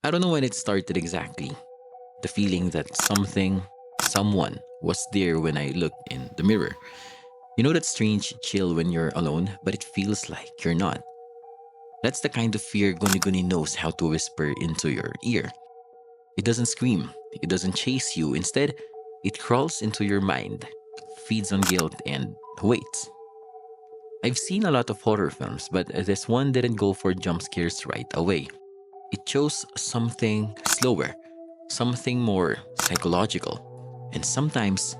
I don't know when it started exactly. The feeling that someone was there when I looked in the mirror. You know that strange chill when you're alone, but it feels like you're not. That's the kind of fear Guni Guni knows how to whisper into your ear. It doesn't scream, it doesn't chase you. Instead, it crawls into your mind, feeds on guilt, and waits. I've seen a lot of horror films, but this one didn't go for jump scares right away. It chose something slower, something more psychological, and sometimes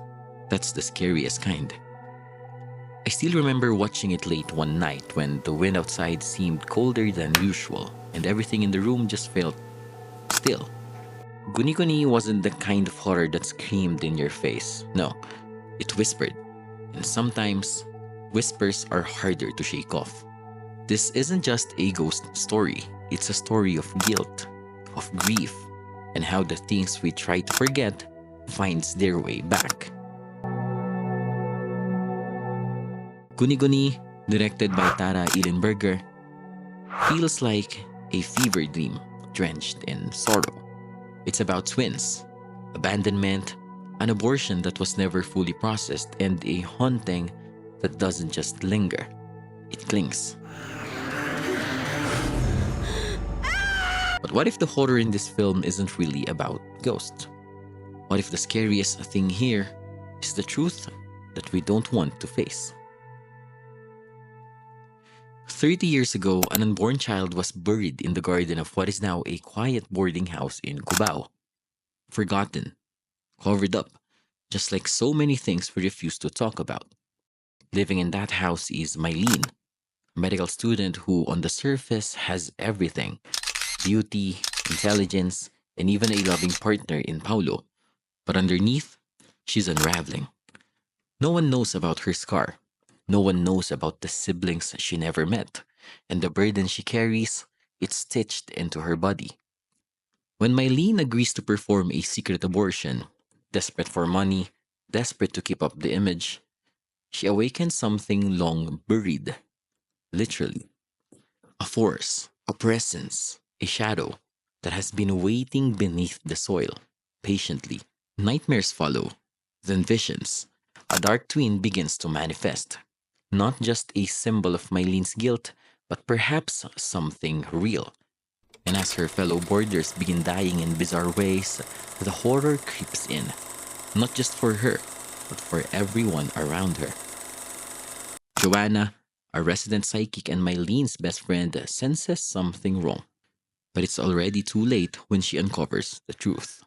that's the scariest kind. I still remember watching it late one night when the wind outside seemed colder than usual and everything in the room just felt still. Guni Guni wasn't the kind of horror that screamed in your face. No, it whispered. And sometimes, whispers are harder to shake off. This isn't just a ghost story, it's a story of guilt, of grief, and how the things we try to forget finds their way back. Guni Guni, directed by Tara Ilenberger, feels like a fever dream drenched in sorrow. It's about twins, abandonment, an abortion that was never fully processed, and a haunting that doesn't just linger, it clings. But what if the horror in this film isn't really about ghosts? What if the scariest thing here is the truth that we don't want to face? 30 years ago, an unborn child was buried in the garden of what is now a quiet boarding house in Cubao. Forgotten, covered up, just like so many things we refuse to talk about. Living in that house is Mylene, a medical student who, on the surface, has everything: beauty, intelligence, and even a loving partner in Paulo. But underneath, she's unraveling. No one knows about her scar. No one knows about the siblings she never met. And the burden she carries, it's stitched into her body. When Mylene agrees to perform a secret abortion, desperate for money, desperate to keep up the image, she awakens something long buried, literally. A force, a presence, a shadow that has been waiting beneath the soil, patiently. Nightmares follow, then visions. A dark twin begins to manifest. Not just a symbol of Mylene's guilt, but perhaps something real. And as her fellow boarders begin dying in bizarre ways, the horror creeps in. Not just for her, but for everyone around her. Joanna, a resident psychic and Mylene's best friend, senses something wrong. But it's already too late when she uncovers the truth.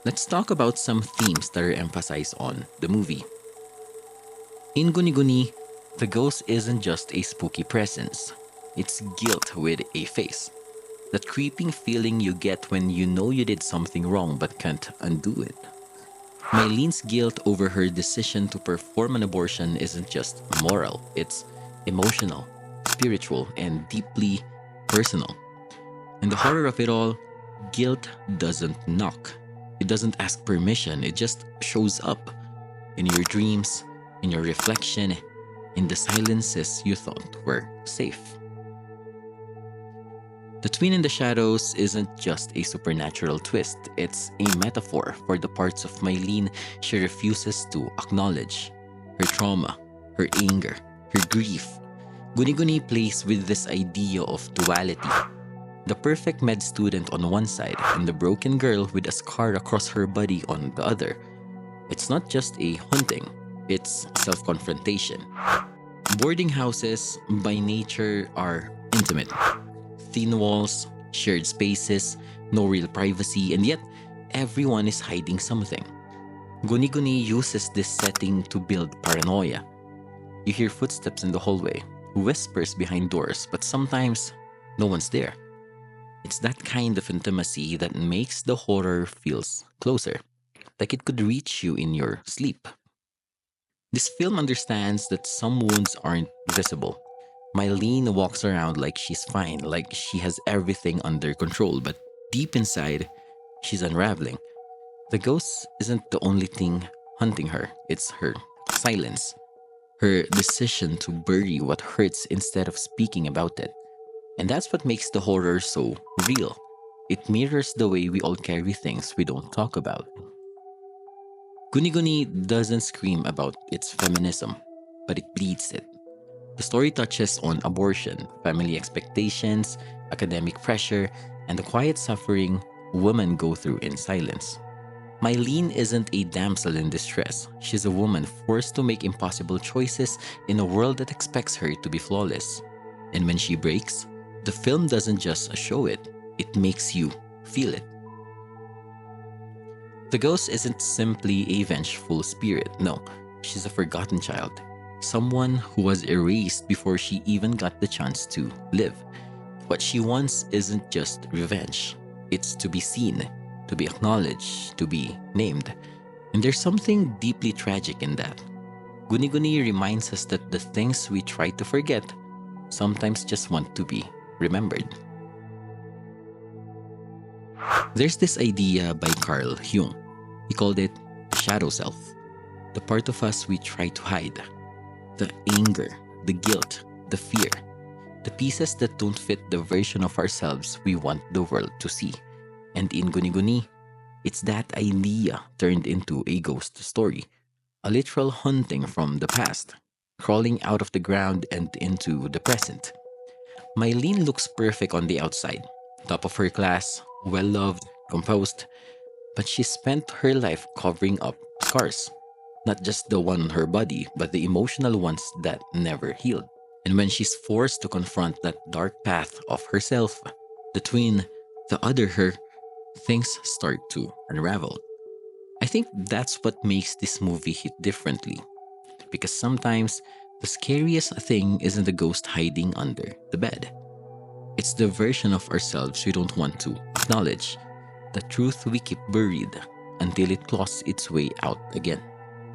Let's talk about some themes that are emphasized on the movie. In Guni Guni, the ghost isn't just a spooky presence. It's guilt with a face. That creeping feeling you get when you know you did something wrong but can't undo it. Mylene's guilt over her decision to perform an abortion isn't just moral, it's emotional, spiritual, and deeply personal. And the horror of it all, guilt doesn't knock. It doesn't ask permission, it just shows up in your dreams, in your reflection, in the silences you thought were safe. The twin in the shadows isn't just a supernatural twist, it's a metaphor for the parts of Mylene she refuses to acknowledge. Her trauma, her anger, her grief. Guni Guni plays with this idea of duality. The perfect med student on one side and the broken girl with a scar across her body on the other. It's not just a haunting, it's self-confrontation. Boarding houses, by nature, are intimate. Thin walls, shared spaces, no real privacy, and yet everyone is hiding something. Guni Guni uses this setting to build paranoia. You hear footsteps in the hallway, whispers behind doors, but sometimes no one's there. It's that kind of intimacy that makes the horror feels closer, like it could reach you in your sleep. This film understands that some wounds aren't visible. Mylene walks around like she's fine, like she has everything under control, but deep inside, she's unraveling. The ghost isn't the only thing hunting her, it's her silence, her decision to bury what hurts instead of speaking about it. And that's what makes the horror so real. It mirrors the way we all carry things we don't talk about. Guni doesn't scream about its feminism, but it bleeds it. The story touches on abortion, family expectations, academic pressure, and the quiet suffering women go through in silence. Mylene isn't a damsel in distress. She's a woman forced to make impossible choices in a world that expects her to be flawless. And when she breaks, the film doesn't just show it, it makes you feel it. The ghost isn't simply a vengeful spirit, no, she's a forgotten child. Someone who was erased before she even got the chance to live. What she wants isn't just revenge, it's to be seen, to be acknowledged, to be named. And there's something deeply tragic in that. Guni reminds us that the things we try to forget sometimes just want to be remembered. There's this idea by Carl Jung. He called it the shadow self, the part of us we try to hide, the anger, the guilt, the fear, the pieces that don't fit the version of ourselves we want the world to see. And in Guni, it's that idea turned into a ghost story, a literal hunting from the past, crawling out of the ground and into the present. Mylene looks perfect on the outside, top of her class, well loved, composed, but she spent her life covering up scars. Not just the one on her body, but the emotional ones that never healed. And when she's forced to confront that dark path of herself, the twin, the other her, things start to unravel. I think that's what makes this movie hit differently. Because sometimes the scariest thing isn't the ghost hiding under the bed. It's the version of ourselves we don't want to acknowledge, the truth we keep buried until it claws its way out again.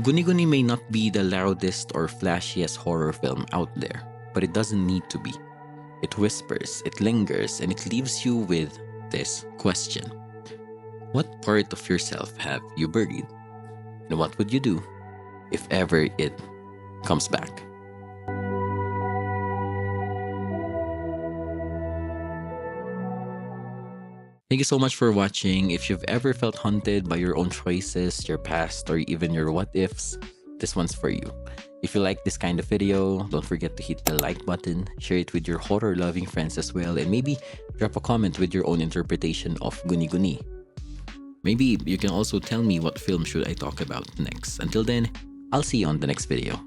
Guni may not be the loudest or flashiest horror film out there, but it doesn't need to be. It whispers, it lingers, and it leaves you with this question. What part of yourself have you buried? And what would you do if ever it comes back? Thank you so much for watching. If you've ever felt haunted by your own choices, your past, or even your what ifs, this one's for you. If you like this kind of video, don't forget to hit the like button, share it with your horror loving friends as well, and maybe drop a comment with your own interpretation of Guni. Maybe you can also tell me what film should I talk about next. Until then, I'll see you on the next video.